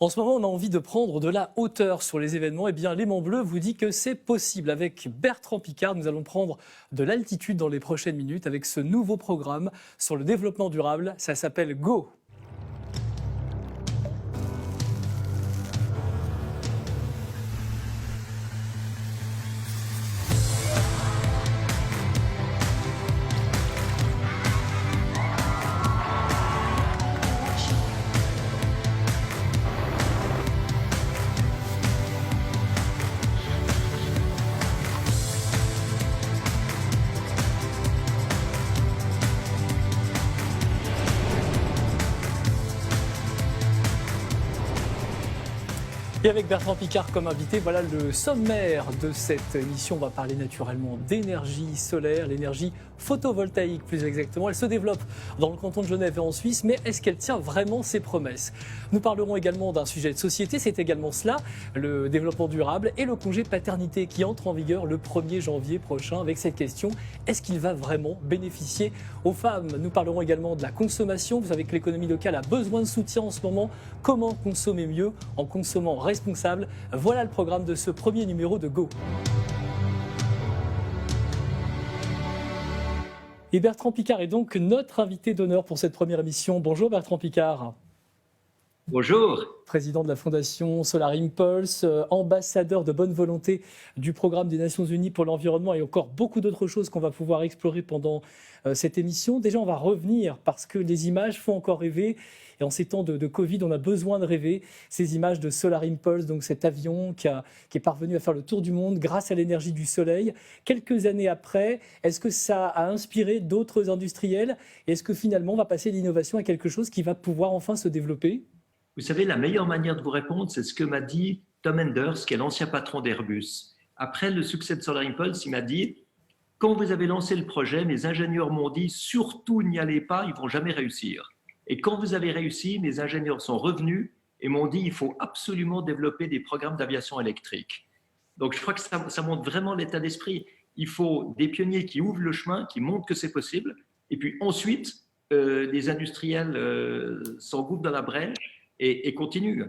En ce moment, on a envie de prendre de la hauteur sur les événements. Eh bien, Léman Bleu vous dit que c'est possible. Avec Bertrand Piccard, nous allons prendre de l'altitude dans les prochaines minutes avec ce nouveau programme sur le développement durable. Ça s'appelle Go. Et avec Bertrand Piccard comme invité, voilà le sommaire de cette émission. On va parler naturellement d'énergie solaire, l'énergie photovoltaïque plus exactement. Elle se développe dans le canton de Genève et en Suisse, mais est-ce qu'elle tient vraiment ses promesses? Nous parlerons également d'un sujet de société, c'est également cela, le développement durable et le congé paternité qui entre en vigueur le 1er janvier prochain avec cette question, est-ce qu'il va vraiment bénéficier aux femmes? Nous parlerons également de la consommation. Vous savez que l'économie locale a besoin de soutien en ce moment. Comment consommer mieux en consommant responsable? Voilà le programme de ce premier numéro de Go. Et Bertrand Piccard est donc notre invité d'honneur pour cette première émission. Bonjour Bertrand Piccard. Bonjour. Président de la Fondation Solar Impulse, ambassadeur de bonne volonté du programme des Nations Unies pour l'environnement et encore beaucoup d'autres choses qu'on va pouvoir explorer pendant cette émission. Déjà, on va revenir parce que les images font encore rêver. Et en ces temps de Covid, on a besoin de rêver. Ces images de Solar Impulse, donc cet avion qui est parvenu à faire le tour du monde grâce à l'énergie du soleil. Quelques années après, est-ce que ça a inspiré d'autres industriels? Est-ce que finalement, on va passer l'innovation à quelque chose qui va pouvoir enfin se développer? Vous savez, la meilleure manière de vous répondre, c'est ce que m'a dit Tom Enders, qui est l'ancien patron d'Airbus. Après le succès de Solar Impulse, il m'a dit « Quand vous avez lancé le projet, mes ingénieurs m'ont dit « Surtout n'y allez pas, ils ne vont jamais réussir ». Et quand vous avez réussi, mes ingénieurs sont revenus et m'ont dit « Il faut absolument développer des programmes d'aviation électrique ». Donc je crois que ça montre vraiment l'état d'esprit. Il faut des pionniers qui ouvrent le chemin, qui montrent que c'est possible. Et puis ensuite, les industriels s'engouffrent dans la brèche et continue.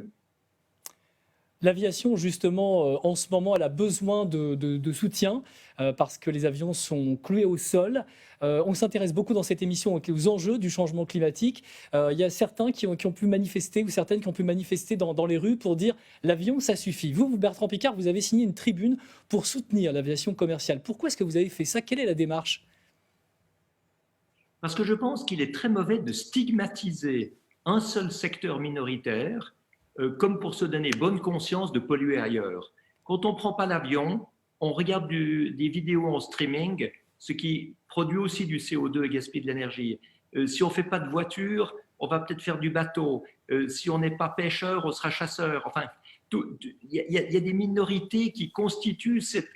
L'aviation, justement, en ce moment, elle a besoin de soutien parce que les avions sont cloués au sol. On s'intéresse beaucoup dans cette émission aux enjeux du changement climatique. Il y a certains qui ont pu manifester ou certaines qui ont pu manifester dans les rues pour dire l'avion, ça suffit. Vous, Bertrand Piccard, vous avez signé une tribune pour soutenir l'aviation commerciale. Pourquoi est-ce que vous avez fait ça? Quelle est la démarche? Parce que je pense qu'il est très mauvais de stigmatiser un seul secteur minoritaire, comme pour se donner bonne conscience de polluer ailleurs. Quand on ne prend pas l'avion, on regarde des vidéos en streaming, ce qui produit aussi du CO2 et gaspille de l'énergie. Si on ne fait pas de voiture, on va peut-être faire du bateau. Si on n'est pas pêcheur, on sera chasseur. Enfin, il y a des minorités qui constituent cet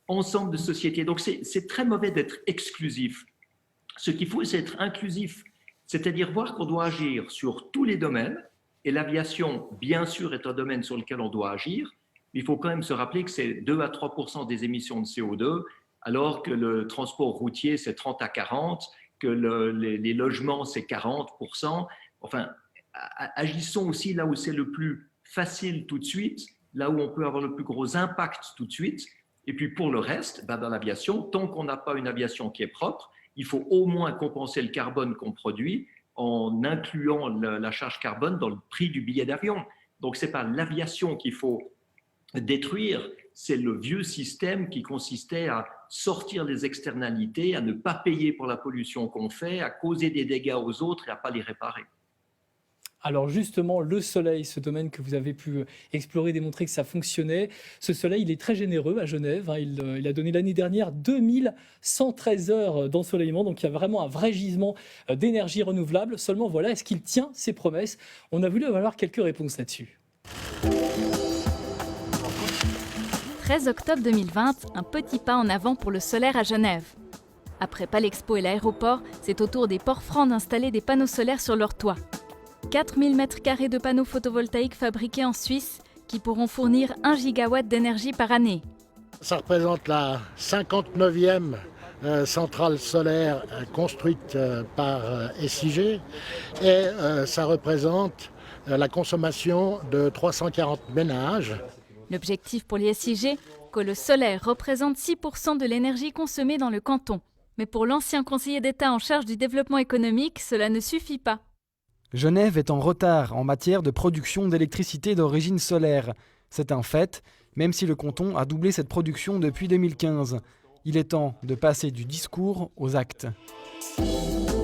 ensemble de sociétés. Donc c'est très mauvais d'être exclusif. Ce qu'il faut, c'est être inclusif. C'est-à-dire voir qu'on doit agir sur tous les domaines, et l'aviation, bien sûr, est un domaine sur lequel on doit agir, mais il faut quand même se rappeler que c'est 2 à 3% des émissions de CO2, alors que le transport routier, c'est 30 à 40, que les logements, c'est 40%. Enfin, agissons aussi là où c'est le plus facile tout de suite, là où on peut avoir le plus gros impact tout de suite, et puis pour le reste, dans l'aviation, tant qu'on n'a pas une aviation qui est propre, il faut au moins compenser le carbone qu'on produit en incluant la charge carbone dans le prix du billet d'avion. Donc, ce n'est pas l'aviation qu'il faut détruire, c'est le vieux système qui consistait à sortir les externalités, à ne pas payer pour la pollution qu'on fait, à causer des dégâts aux autres et à ne pas les réparer. Alors justement, le soleil, ce domaine que vous avez pu explorer, démontrer que ça fonctionnait. Ce soleil, il est très généreux à Genève. Il a donné l'année dernière 2113 heures d'ensoleillement. Donc il y a vraiment un vrai gisement d'énergie renouvelable. Seulement voilà, est-ce qu'il tient ses promesses? On a voulu avoir quelques réponses là-dessus. 13 octobre 2020, un petit pas en avant pour le solaire à Genève. Après Palexpo et l'aéroport, c'est au tour des ports francs d'installer des panneaux solaires sur leur toit. 4000 m² de panneaux photovoltaïques fabriqués en Suisse qui pourront fournir 1 gigawatt d'énergie par année. Ça représente la 59e centrale solaire construite par SIG et ça représente la consommation de 340 ménages. L'objectif pour les SIG, que le solaire représente 6% de l'énergie consommée dans le canton. Mais pour l'ancien conseiller d'État en charge du développement économique, cela ne suffit pas. Genève est en retard en matière de production d'électricité d'origine solaire. C'est un fait, même si le canton a doublé cette production depuis 2015. Il est temps de passer du discours aux actes.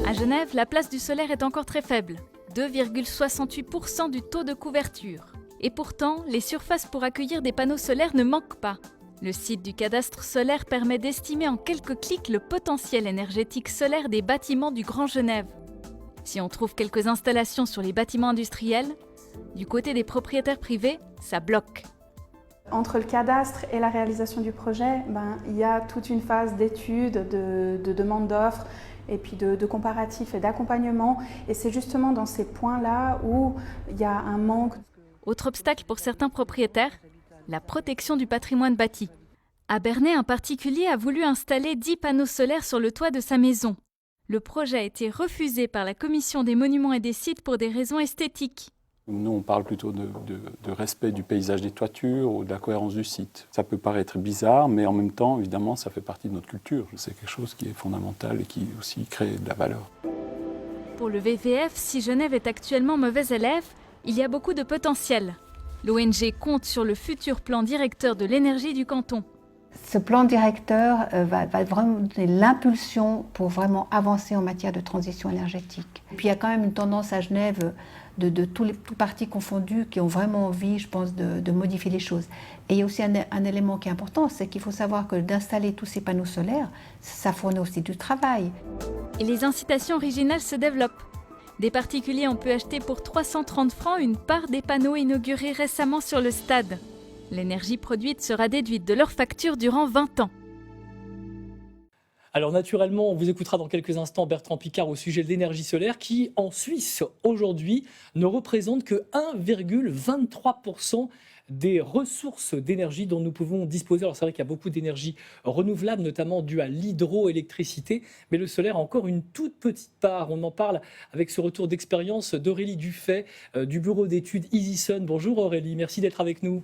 À Genève, la place du solaire est encore très faible, 2,68% du taux de couverture. Et pourtant, les surfaces pour accueillir des panneaux solaires ne manquent pas. Le site du cadastre solaire permet d'estimer en quelques clics le potentiel énergétique solaire des bâtiments du Grand Genève. Si on trouve quelques installations sur les bâtiments industriels, du côté des propriétaires privés, ça bloque. Entre le cadastre et la réalisation du projet, il y a toute une phase d'études, de demande d'offres et puis de comparatifs et d'accompagnement. Et c'est justement dans ces points-là où il y a un manque. Autre obstacle pour certains propriétaires, la protection du patrimoine bâti. À Bernay, un particulier a voulu installer 10 panneaux solaires sur le toit de sa maison. Le projet a été refusé par la Commission des monuments et des sites pour des raisons esthétiques. Nous, on parle plutôt de respect du paysage des toitures ou de la cohérence du site. Ça peut paraître bizarre, mais en même temps, évidemment, ça fait partie de notre culture. C'est quelque chose qui est fondamental et qui aussi crée de la valeur. Pour le WWF, si Genève est actuellement mauvais élève, il y a beaucoup de potentiel. L'ONG compte sur le futur plan directeur de l'énergie du canton. Ce plan directeur va vraiment donner l'impulsion pour vraiment avancer en matière de transition énergétique. Et puis il y a quand même une tendance à Genève de tous partis confondus qui ont vraiment envie, je pense, de modifier les choses. Et il y a aussi un élément qui est important, c'est qu'il faut savoir que d'installer tous ces panneaux solaires, ça fournit aussi du travail. Et les incitations originales se développent. Des particuliers ont pu acheter pour 330 francs une part des panneaux inaugurés récemment sur le stade. L'énergie produite sera déduite de leur facture durant 20 ans. Alors naturellement, on vous écoutera dans quelques instants Bertrand Piccard au sujet de l'énergie solaire qui, en Suisse, aujourd'hui, ne représente que 1,23% des ressources d'énergie dont nous pouvons disposer. Alors c'est vrai qu'il y a beaucoup d'énergie renouvelable, notamment due à l'hydroélectricité, mais le solaire a encore une toute petite part. On en parle avec ce retour d'expérience d'Aurélie Dufay du bureau d'études EasySun. Bonjour Aurélie, merci d'être avec nous.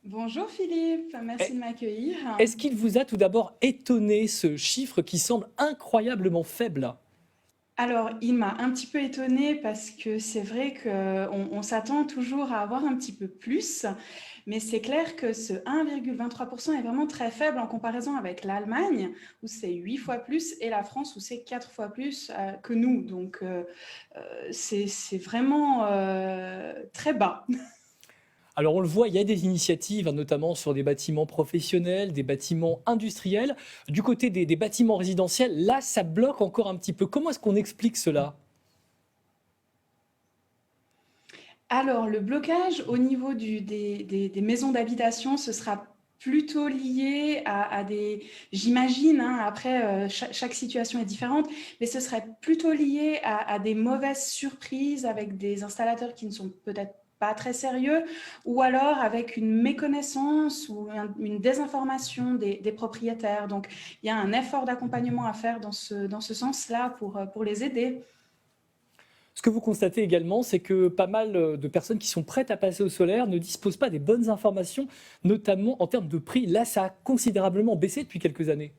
Bonjour Philippe, merci de m'accueillir. Est-ce qu'il vous a tout d'abord étonné ce chiffre qui semble incroyablement faible ? Alors, il m'a un petit peu étonnée parce que c'est vrai qu'on s'attend toujours à avoir un petit peu plus, mais c'est clair que ce 1,23% est vraiment très faible en comparaison avec l'Allemagne, où c'est 8 fois plus, et la France, où c'est 4 fois plus que nous. Donc, c'est vraiment très bas. Alors on le voit, il y a des initiatives, notamment sur des bâtiments professionnels, des bâtiments industriels. Du côté des bâtiments résidentiels, là, ça bloque encore un petit peu. Comment est-ce qu'on explique cela ? Alors, le blocage au niveau des maisons d'habitation, ce sera plutôt lié à des... J'imagine, après, chaque situation est différente, mais ce serait plutôt lié à des mauvaises surprises avec des installateurs qui ne sont peut-être pas très sérieux, ou alors avec une méconnaissance ou une désinformation des propriétaires. Donc, il y a un effort d'accompagnement à faire dans ce sens-là pour les aider. Ce que vous constatez également, c'est que pas mal de personnes qui sont prêtes à passer au solaire ne disposent pas des bonnes informations, notamment en termes de prix. Là, ça a considérablement baissé depuis quelques années.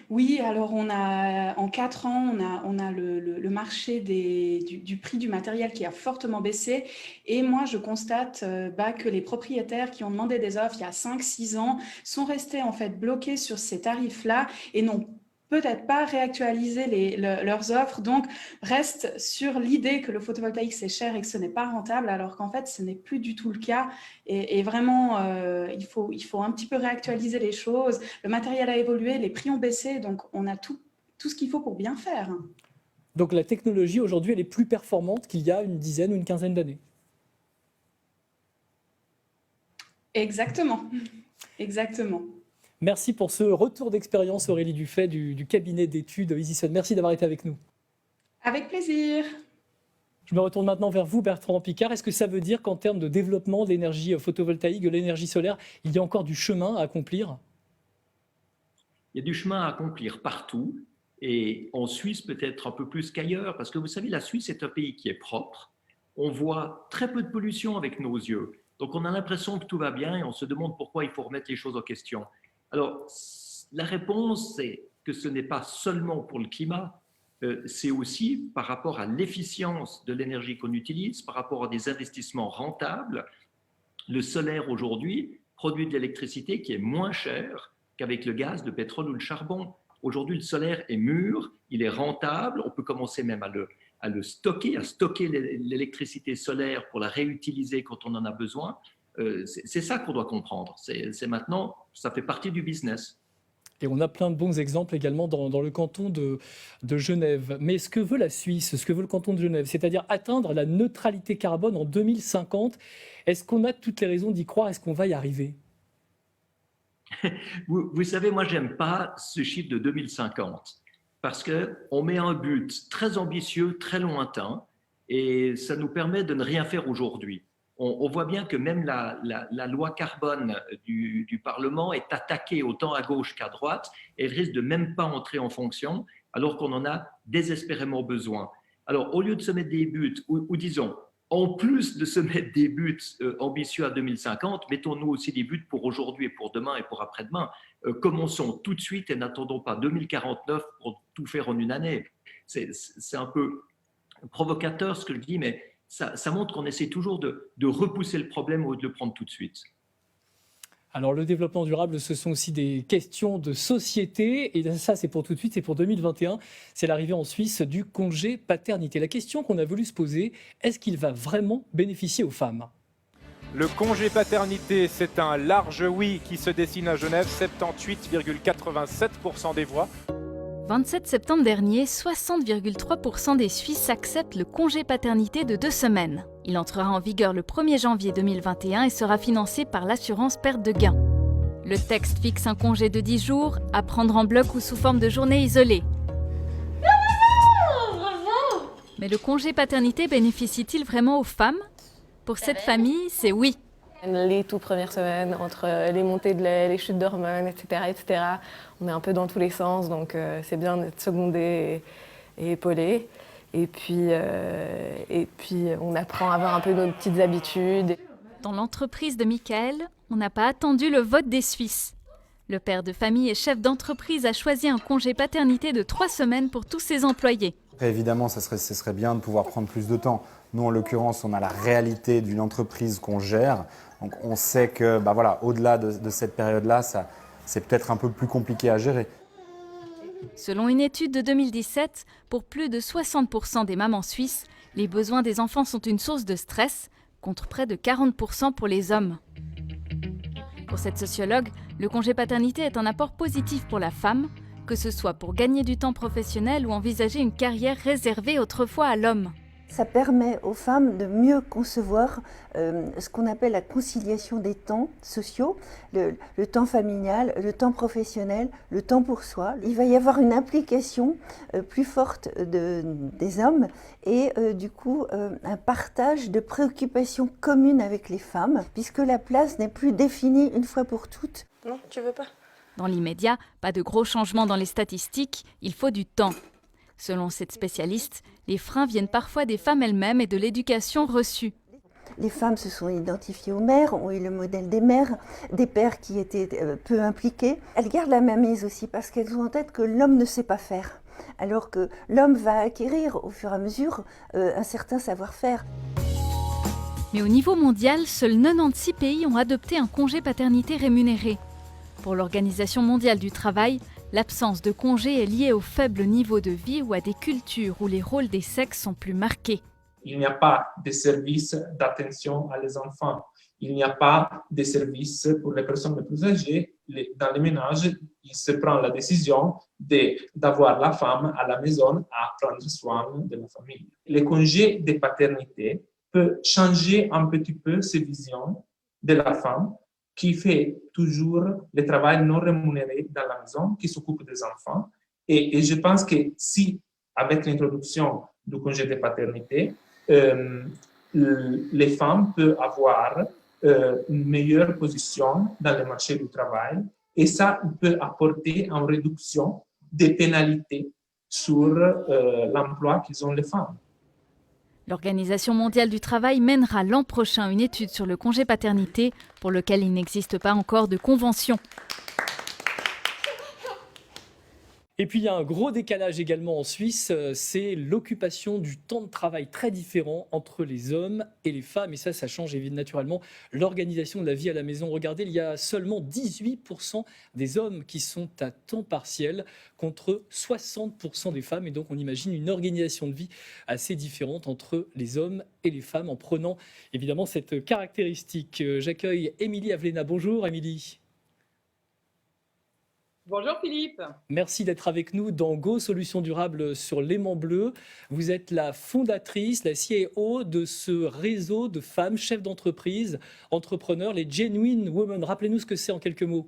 Oui, alors en 4 ans, on a le marché du prix du matériel qui a fortement baissé. Et moi, je constate que les propriétaires qui ont demandé des offres il y a 5-6 ans sont restés en fait bloqués sur ces tarifs-là et n'ont peut-être pas réactualiser leurs offres, donc restent sur l'idée que le photovoltaïque c'est cher et que ce n'est pas rentable, alors qu'en fait ce n'est plus du tout le cas. Et vraiment, il faut un petit peu réactualiser les choses. Le matériel a évolué, les prix ont baissé, donc on a tout ce qu'il faut pour bien faire. Donc la technologie aujourd'hui, elle est plus performante qu'il y a une dizaine ou une quinzaine d'années. Exactement, exactement. Merci pour ce retour d'expérience, Aurélie Dufay du cabinet d'études EasySun. Merci d'avoir été avec nous. Avec plaisir. Je me retourne maintenant vers vous, Bertrand Piccard. Est-ce que ça veut dire qu'en termes de développement de l'énergie photovoltaïque, de l'énergie solaire, il y a encore du chemin à accomplir ? Il y a du chemin à accomplir partout, et en Suisse peut-être un peu plus qu'ailleurs, parce que vous savez, la Suisse est un pays qui est propre. On voit très peu de pollution avec nos yeux. Donc on a l'impression que tout va bien et on se demande pourquoi il faut remettre les choses en question. Alors la réponse, c'est que ce n'est pas seulement pour le climat, c'est aussi par rapport à l'efficience de l'énergie qu'on utilise, par rapport à des investissements rentables. Le solaire aujourd'hui produit de l'électricité qui est moins chère qu'avec le gaz, le pétrole ou le charbon. Aujourd'hui, le solaire est mûr, il est rentable, on peut commencer même à stocker l'électricité solaire pour la réutiliser quand on en a besoin. C'est ça qu'on doit comprendre. C'est maintenant, ça fait partie du business. Et on a plein de bons exemples également dans le canton de Genève. Mais ce que veut la Suisse, ce que veut le canton de Genève, c'est-à-dire atteindre la neutralité carbone en 2050, est-ce qu'on a toutes les raisons d'y croire? Est-ce qu'on va y arriver? Vous savez, moi, j'aime pas ce chiffre de 2050 parce qu'on met un but très ambitieux, très lointain, et ça nous permet de ne rien faire aujourd'hui. On voit bien que même la loi carbone du Parlement est attaquée autant à gauche qu'à droite, et elle risque de même pas entrer en fonction alors qu'on en a désespérément besoin. Alors, au lieu de se mettre des buts, ou disons, en plus de se mettre des buts ambitieux à 2050, mettons-nous aussi des buts pour aujourd'hui et pour demain et pour après-demain. Commençons tout de suite et n'attendons pas 2049 pour tout faire en une année. C'est un peu provocateur ce que je dis, mais ça montre qu'on essaie toujours de repousser le problème au lieu de le prendre tout de suite. Alors le développement durable, ce sont aussi des questions de société, et ça c'est pour tout de suite, c'est pour 2021, c'est l'arrivée en Suisse du congé paternité. La question qu'on a voulu se poser, est-ce qu'il va vraiment bénéficier aux femmes ? Le congé paternité, c'est un large oui qui se dessine à Genève, 78,87% des voix. 27 septembre dernier, 60,3% des Suisses acceptent le congé paternité de 2 semaines. Il entrera en vigueur le 1er janvier 2021 et sera financé par l'assurance perte de gain. Le texte fixe un congé de 10 jours, à prendre en bloc ou sous forme de journée isolée. Bravo ! Mais le congé paternité bénéficie-t-il vraiment aux femmes ? Pour cette famille, c'est oui. Les toutes premières semaines, entre les montées de lait, les chutes d'hormones, etc., on est un peu dans tous les sens, donc c'est bien d'être secondé et épaulé. Et puis on apprend à avoir un peu nos petites habitudes. Dans l'entreprise de Michael, on n'a pas attendu le vote des Suisses. Le père de famille et chef d'entreprise a choisi un congé paternité de 3 semaines pour tous ses employés. Évidemment, ce serait bien de pouvoir prendre plus de temps. Nous, en l'occurrence, on a la réalité d'une entreprise qu'on gère. Donc, on sait que, au-delà de cette période-là, c'est peut-être un peu plus compliqué à gérer. Selon une étude de 2017, pour plus de 60% des mamans suisses, les besoins des enfants sont une source de stress, contre près de 40% pour les hommes. Pour cette sociologue, le congé paternité est un apport positif pour la femme, que ce soit pour gagner du temps professionnel ou envisager une carrière réservée autrefois à l'homme. Ça permet aux femmes de mieux concevoir ce qu'on appelle la conciliation des temps sociaux, le temps familial, le temps professionnel, le temps pour soi. Il va y avoir une implication plus forte des hommes et du coup un partage de préoccupations communes avec les femmes, puisque la place n'est plus définie une fois pour toutes. Non, tu veux pas ? Dans l'immédiat, pas de gros changements dans les statistiques, il faut du temps. Selon cette spécialiste, les freins viennent parfois des femmes elles-mêmes et de l'éducation reçue. Les femmes se sont identifiées aux mères, ont eu le modèle des mères, des pères qui étaient peu impliqués. Elles gardent la mainmise aussi parce qu'elles ont en tête que l'homme ne sait pas faire, alors que l'homme va acquérir au fur et à mesure un certain savoir-faire. Mais au niveau mondial, seuls 96 pays ont adopté un congé paternité rémunéré. Pour l'Organisation mondiale du travail, l'absence de congé est liée au faible niveau de vie ou à des cultures où les rôles des sexes sont plus marqués. Il n'y a pas de service d'attention à les enfants. Il n'y a pas de service pour les personnes les plus âgées. Dans les ménages, il se prend la décision d'avoir la femme à la maison à prendre soin de la famille. Le congé de paternité peut changer un petit peu ces visions de la femme qui fait toujours le travail non rémunéré dans la maison, qui s'occupe des enfants. Et je pense que si, avec l'introduction du congé de paternité, les femmes peuvent avoir une meilleure position dans le marché du travail et ça peut apporter une réduction des pénalités sur l'emploi qu'ils ont les femmes. L'Organisation mondiale du travail mènera l'an prochain une étude sur le congé paternité pour lequel il n'existe pas encore de convention. Et puis il y a un gros décalage également en Suisse, c'est l'occupation du temps de travail très différent entre les hommes et les femmes. Et ça change évidemment naturellement l'organisation de la vie à la maison. Regardez, il y a seulement 18% des hommes qui sont à temps partiel contre 60% des femmes. Et donc on imagine une organisation de vie assez différente entre les hommes et les femmes en prenant évidemment cette caractéristique. J'accueille Émilie Avlena. Bonjour Émilie. Bonjour Philippe. Merci d'être avec nous dans Go Solutions Durables sur l'Aimant Bleu. Vous êtes la fondatrice, la CIO de ce réseau de femmes chefs d'entreprise, entrepreneurs, les Genuine Women. Rappelez-nous ce que c'est en quelques mots.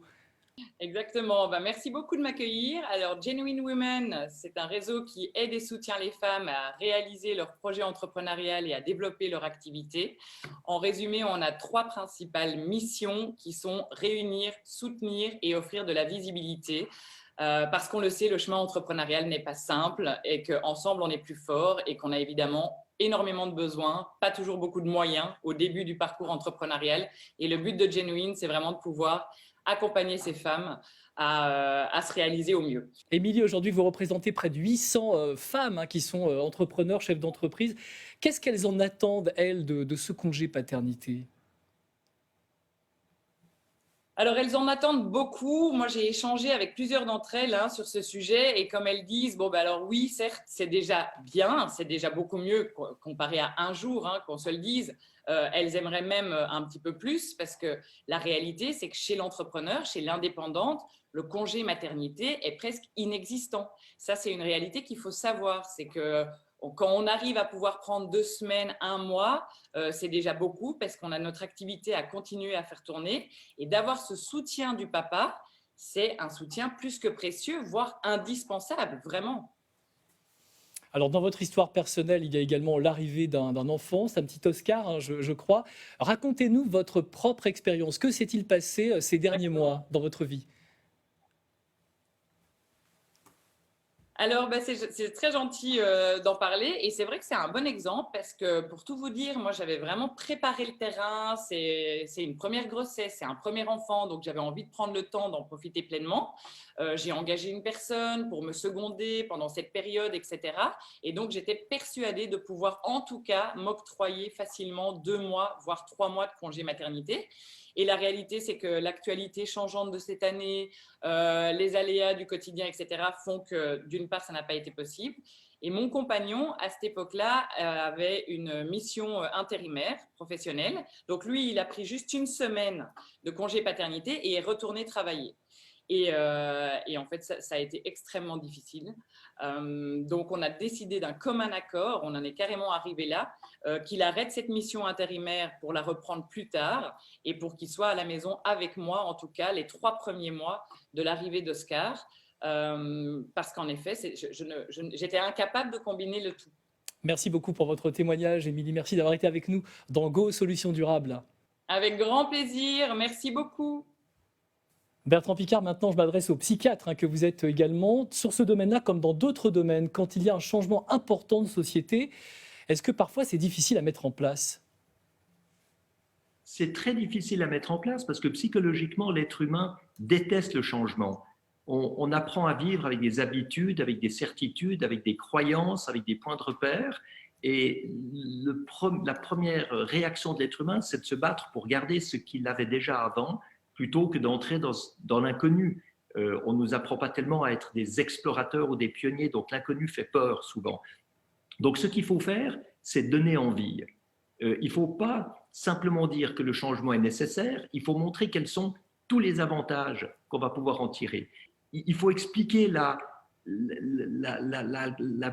Exactement. Merci beaucoup de m'accueillir. Alors, Genuine Women, c'est un réseau qui aide et soutient les femmes à réaliser leurs projets entrepreneuriaux et à développer leur activité. En résumé, on a 3 principales missions qui sont réunir, soutenir et offrir de la visibilité. Parce qu'on le sait, le chemin entrepreneurial n'est pas simple et qu'ensemble, on est plus fort et qu'on a évidemment énormément de besoins, pas toujours beaucoup de moyens au début du parcours entrepreneurial. Et le but de Genuine, c'est vraiment de pouvoir accompagner ces femmes à se réaliser au mieux. Émilie, aujourd'hui, vous représentez près de 800 femmes qui sont entrepreneurs, chefs d'entreprise. Qu'est-ce qu'elles en attendent, elles, de ce congé paternité ? Alors, elles en attendent beaucoup. Moi, j'ai échangé avec plusieurs d'entre elles sur ce sujet et comme elles disent, alors oui, certes, c'est déjà bien, c'est déjà beaucoup mieux comparé à un jour, qu'on se le dise. Elles aimeraient même un petit peu plus parce que la réalité, c'est que chez l'entrepreneur, chez l'indépendante, le congé maternité est presque inexistant. Ça, c'est une réalité qu'il faut savoir. C'est que quand on arrive à pouvoir prendre 2 semaines, 1 mois, c'est déjà beaucoup parce qu'on a notre activité à continuer à faire tourner. Et d'avoir ce soutien du papa, c'est un soutien plus que précieux, voire indispensable, vraiment. Alors, dans votre histoire personnelle, il y a également l'arrivée d'un enfant, c'est un petit Oscar, je crois. Racontez-nous votre propre expérience. Que s'est-il passé ces derniers mois dans votre vie ? Alors, c'est très gentil d'en parler et c'est vrai que c'est un bon exemple parce que pour tout vous dire, moi j'avais vraiment préparé le terrain, c'est une première grossesse, c'est un premier enfant, donc j'avais envie de prendre le temps d'en profiter pleinement. J'ai engagé une personne pour me seconder pendant cette période, etc. Et donc j'étais persuadée de pouvoir en tout cas m'octroyer facilement 2 mois, voire 3 mois de congé maternité. Et la réalité, c'est que l'actualité changeante de cette année, les aléas du quotidien, etc., font que, d'une part, ça n'a pas été possible. Et mon compagnon, à cette époque-là, avait une mission intérimaire professionnelle. Donc, lui, il a pris juste 1 semaine de congé paternité et est retourné travailler. Et en fait, ça a été extrêmement difficile. Donc, on a décidé d'un commun accord, on en est carrément arrivé là, qu'il arrête cette mission intérimaire pour la reprendre plus tard et pour qu'il soit à la maison avec moi, en tout cas, les 3 premiers mois de l'arrivée d'Oscar. Parce qu'en effet, j'étais incapable de combiner le tout. Merci beaucoup pour votre témoignage, Émilie. Merci d'avoir été avec nous dans Go Solutions Durables. Avec grand plaisir. Merci beaucoup. Bertrand Piccard, maintenant je m'adresse au psychiatre que vous êtes également. Sur ce domaine-là, comme dans d'autres domaines, quand il y a un changement important de société, est-ce que parfois c'est difficile à mettre en place ? C'est très difficile à mettre en place parce que psychologiquement, l'être humain déteste le changement. On apprend à vivre avec des habitudes, avec des certitudes, avec des croyances, avec des points de repère. Et la première réaction de l'être humain, c'est de se battre pour garder ce qu'il avait déjà avant, plutôt que d'entrer dans l'inconnu. On ne nous apprend pas tellement à être des explorateurs ou des pionniers, donc l'inconnu fait peur souvent. Donc ce qu'il faut faire, c'est donner envie. Il ne faut pas simplement dire que le changement est nécessaire, il faut montrer quels sont tous les avantages qu'on va pouvoir en tirer. Il faut expliquer la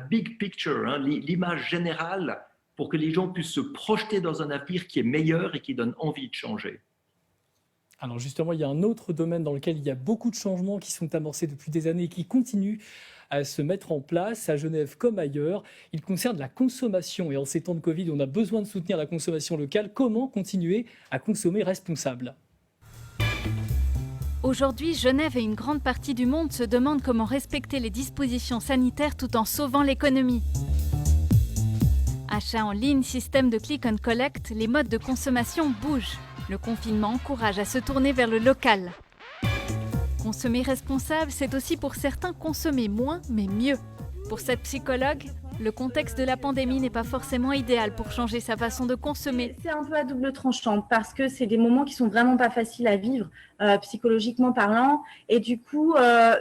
big picture, l'image générale, pour que les gens puissent se projeter dans un avenir qui est meilleur et qui donne envie de changer. Alors justement, il y a un autre domaine dans lequel il y a beaucoup de changements qui sont amorcés depuis des années et qui continuent à se mettre en place à Genève comme ailleurs. Il concerne la consommation. Et en ces temps de Covid, on a besoin de soutenir la consommation locale. Comment continuer à consommer responsable ? Aujourd'hui, Genève et une grande partie du monde se demandent comment respecter les dispositions sanitaires tout en sauvant l'économie. Achat en ligne, système de click and collect, les modes de consommation bougent. Le confinement encourage à se tourner vers le local. Consommer responsable, c'est aussi pour certains consommer moins mais mieux. Pour cette psychologue, le contexte de la pandémie n'est pas forcément idéal pour changer sa façon de consommer. C'est un peu à double tranchant parce que c'est des moments qui sont vraiment pas faciles à vivre, psychologiquement parlant. Et du coup,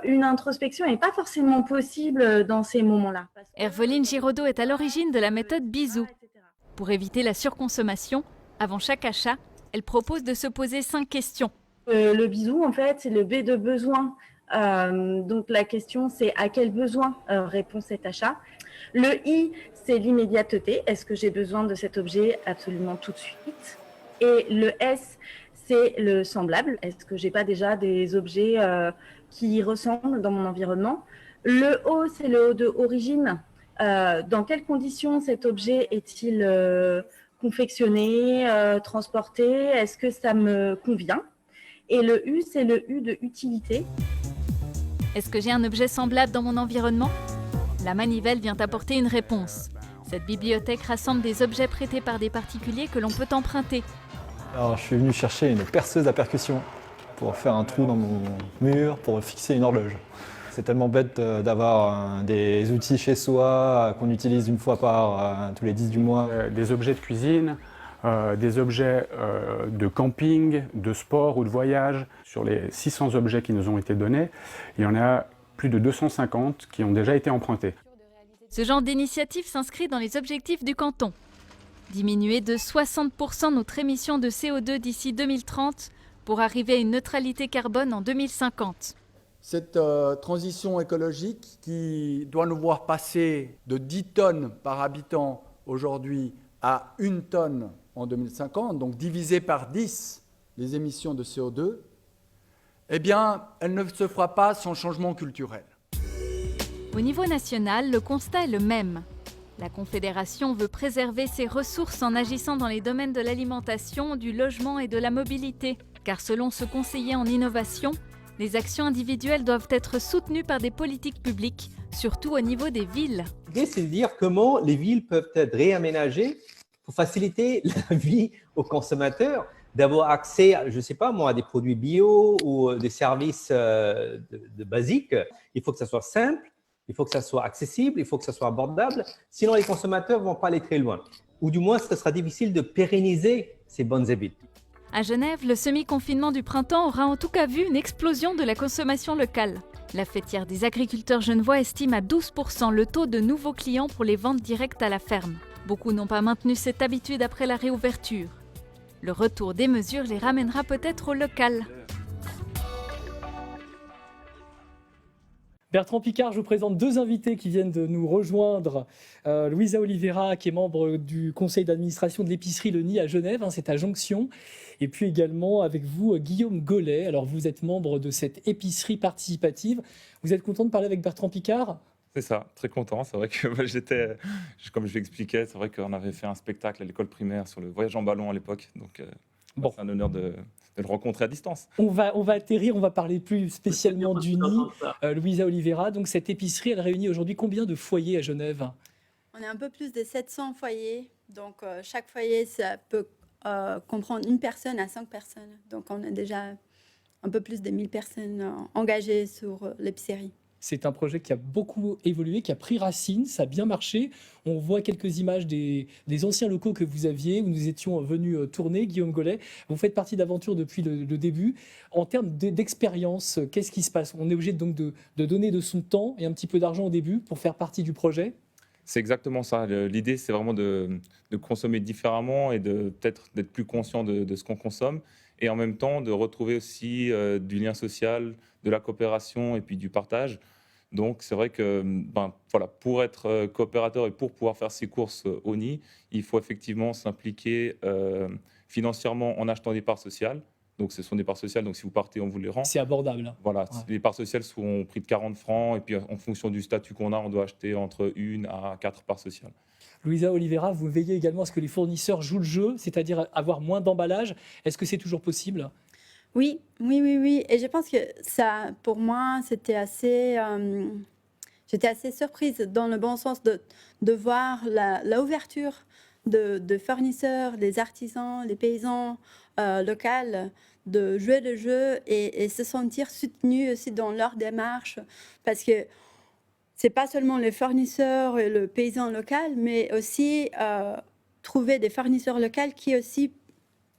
une introspection n'est pas forcément possible dans ces moments-là. Herveline Giraudot est à l'origine de la méthode Bisou. Pour éviter la surconsommation, avant chaque achat, elle propose de se poser 5 questions. Le bisou, en fait, c'est le B de besoin. Donc la question, c'est à quel besoin répond cet achat. Le I, c'est l'immédiateté. Est-ce que j'ai besoin de cet objet absolument tout de suite? Et le S, c'est le semblable. Est-ce que j'ai pas déjà des objets qui y ressemblent dans mon environnement? Le O, c'est le O de origine. Dans quelles conditions cet objet est-il confectionné, transporté? Est-ce que ça me convient? Et le U, c'est le U de utilité. Est-ce que j'ai un objet semblable dans mon environnement? La manivelle vient apporter une réponse. Cette bibliothèque rassemble des objets prêtés par des particuliers que l'on peut emprunter. Alors, je suis venu chercher une perceuse à percussion pour faire un trou dans mon mur, pour fixer une horloge. C'est tellement bête d'avoir des outils chez soi qu'on utilise une fois par tous les 10 du mois. Des objets de cuisine, des objets de camping, de sport ou de voyage. Sur les 600 objets qui nous ont été donnés, il y en a plus de 250 qui ont déjà été empruntés. Ce genre d'initiative s'inscrit dans les objectifs du canton. Diminuer de 60% notre émission de CO2 d'ici 2030 pour arriver à une neutralité carbone en 2050. Cette transition écologique qui doit nous voir passer de 10 tonnes par habitant aujourd'hui à 1 tonne en 2050, donc diviser par 10 les émissions de CO2, eh bien, elle ne se fera pas sans changement culturel. Au niveau national, le constat est le même. La Confédération veut préserver ses ressources en agissant dans les domaines de l'alimentation, du logement et de la mobilité. Car selon ce conseiller en innovation, les actions individuelles doivent être soutenues par des politiques publiques, surtout au niveau des villes. L'idée, c'est de dire comment les villes peuvent être réaménagées pour faciliter la vie aux consommateurs, d'avoir accès, je ne sais pas moi, à des produits bio ou des services basiques. Il faut que ça soit simple, il faut que ça soit accessible, il faut que ça soit abordable. Sinon, les consommateurs ne vont pas aller très loin. Ou du moins, ce sera difficile de pérenniser ces bonnes habitudes. À Genève, le semi-confinement du printemps aura en tout cas vu une explosion de la consommation locale. La fêtière des agriculteurs genevois estime à 12% le taux de nouveaux clients pour les ventes directes à la ferme. Beaucoup n'ont pas maintenu cette habitude après la réouverture. Le retour des mesures les ramènera peut-être au local. Bertrand Piccard, je vous présente 2 invités qui viennent de nous rejoindre. Louisa Oliveira, qui est membre du conseil d'administration de l'épicerie Le Nid à Genève, c'est à Jonction. Et puis également avec vous, Guillaume Gollet. Alors vous êtes membre de cette épicerie participative. Vous êtes content de parler avec Bertrand Piccard ? C'est ça, très content. C'est vrai que comme je l'expliquais, c'est vrai qu'on avait fait un spectacle à l'école primaire sur le voyage en ballon à l'époque. Donc c'est un honneur de le rencontrer à distance. On va atterrir, on va parler plus spécialement du Nid. Louisa Oliveira, donc cette épicerie, elle réunit aujourd'hui combien de foyers à Genève ? On est un peu plus de 700 foyers. Donc chaque foyer, ça peut comprendre une personne à 5 personnes. Donc on a déjà un peu plus de 1000 personnes engagées sur l'épicerie. C'est un projet qui a beaucoup évolué, qui a pris racine, ça a bien marché. On voit quelques images des anciens locaux que vous aviez, où nous étions venus tourner. Guillaume Gollet, vous faites partie d'Aventure depuis le début. En termes d'expérience, qu'est-ce qui se passe? On est obligé donc de donner de son temps et un petit peu d'argent au début pour faire partie du projet? C'est exactement ça. L'idée, c'est vraiment de consommer différemment et peut-être d'être plus conscient de ce qu'on consomme. Et en même temps, de retrouver aussi du lien social, de la coopération et puis du partage. Donc, c'est vrai que pour être coopérateur et pour pouvoir faire ses courses au Nid, il faut effectivement s'impliquer financièrement en achetant des parts sociales, Donc, ce sont des parts sociales. Donc, si vous partez, on vous les rend. C'est abordable. Voilà, Ouais. les parts sociales sont au prix de 40 francs. Et puis, en fonction du statut qu'on a, on doit acheter entre 1 à 4 parts sociales. Louisa Oliveira, vous veillez également à ce que les fournisseurs jouent le jeu, c'est-à-dire avoir moins d'emballage. Est-ce que c'est toujours possible ? Oui. Et je pense que ça, pour moi, c'était assez... j'étais assez surprise dans le bon sens de voir l'ouverture de fournisseurs, des artisans, les paysans locaux, de jouer le jeu et se sentir soutenus aussi dans leur démarche. Parce que c'est pas seulement les fournisseurs et le paysan local, mais aussi trouver des fournisseurs locaux qui aussi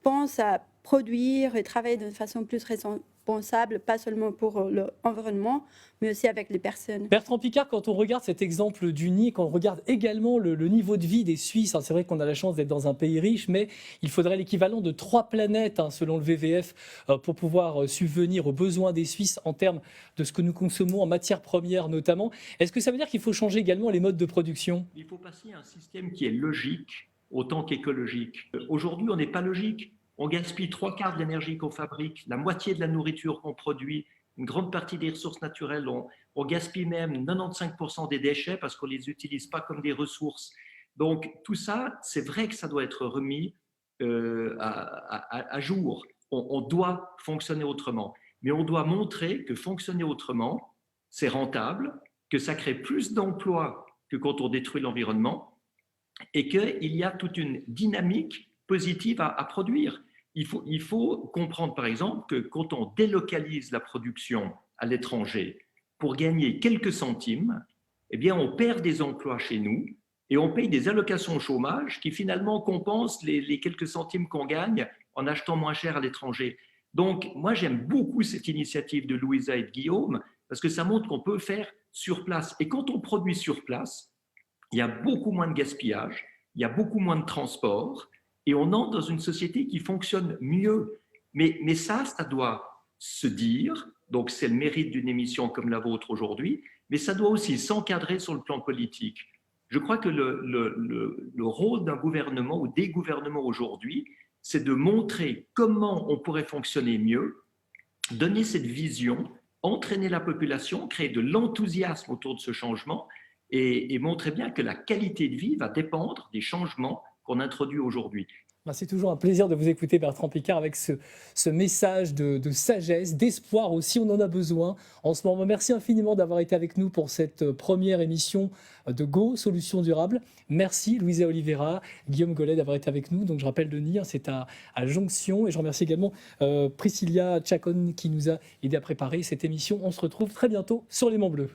pensent à produire et travailler de façon plus responsable, pas seulement pour l'environnement, mais aussi avec les personnes. Bertrand Piccard, quand on regarde cet exemple du nid, quand on regarde également le niveau de vie des Suisses, c'est vrai qu'on a la chance d'être dans un pays riche, mais il faudrait l'équivalent de 3 planètes, selon le WWF, pour pouvoir subvenir aux besoins des Suisses en termes de ce que nous consommons en matières premières notamment. Est-ce que ça veut dire qu'il faut changer également les modes de production ? Il faut passer à un système qui est logique autant qu'écologique. Aujourd'hui, on n'est pas logique. On gaspille 3/4 de l'énergie qu'on fabrique, la moitié de la nourriture qu'on produit, une grande partie des ressources naturelles. On gaspille même 95% des déchets parce qu'on ne les utilise pas comme des ressources. Donc tout ça, c'est vrai que ça doit être remis à jour. On doit fonctionner autrement. Mais on doit montrer que fonctionner autrement, c'est rentable, que ça crée plus d'emplois que quand on détruit l'environnement et qu'il y a toute une dynamique positive à produire. Il faut comprendre, par exemple, que quand on délocalise la production à l'étranger pour gagner quelques centimes, eh bien, on perd des emplois chez nous et on paye des allocations au chômage qui finalement compensent les quelques centimes qu'on gagne en achetant moins cher à l'étranger. Donc, moi, j'aime beaucoup cette initiative de Louisa et de Guillaume parce que ça montre qu'on peut faire sur place. Et quand on produit sur place, il y a beaucoup moins de gaspillage, il y a beaucoup moins de transport. Et on entre dans une société qui fonctionne mieux. Mais ça doit se dire, donc c'est le mérite d'une émission comme la vôtre aujourd'hui, mais ça doit aussi s'encadrer sur le plan politique. Je crois que le rôle d'un gouvernement ou des gouvernements aujourd'hui, c'est de montrer comment on pourrait fonctionner mieux, donner cette vision, entraîner la population, créer de l'enthousiasme autour de ce changement et montrer bien que la qualité de vie va dépendre des changements qu'on introduit aujourd'hui. C'est toujours un plaisir de vous écouter, Bertrand Piccard, avec ce message de sagesse, d'espoir aussi, on en a besoin en ce moment. Merci infiniment d'avoir été avec nous pour cette première émission de Go, Solutions Durables. Merci Louisa Oliveira, Guillaume Gollet d'avoir été avec nous. Donc je rappelle le nid, c'est à Jonction. Et je remercie également Priscilla Chacon qui nous a aidé à préparer cette émission. On se retrouve très bientôt sur les Monts Bleus.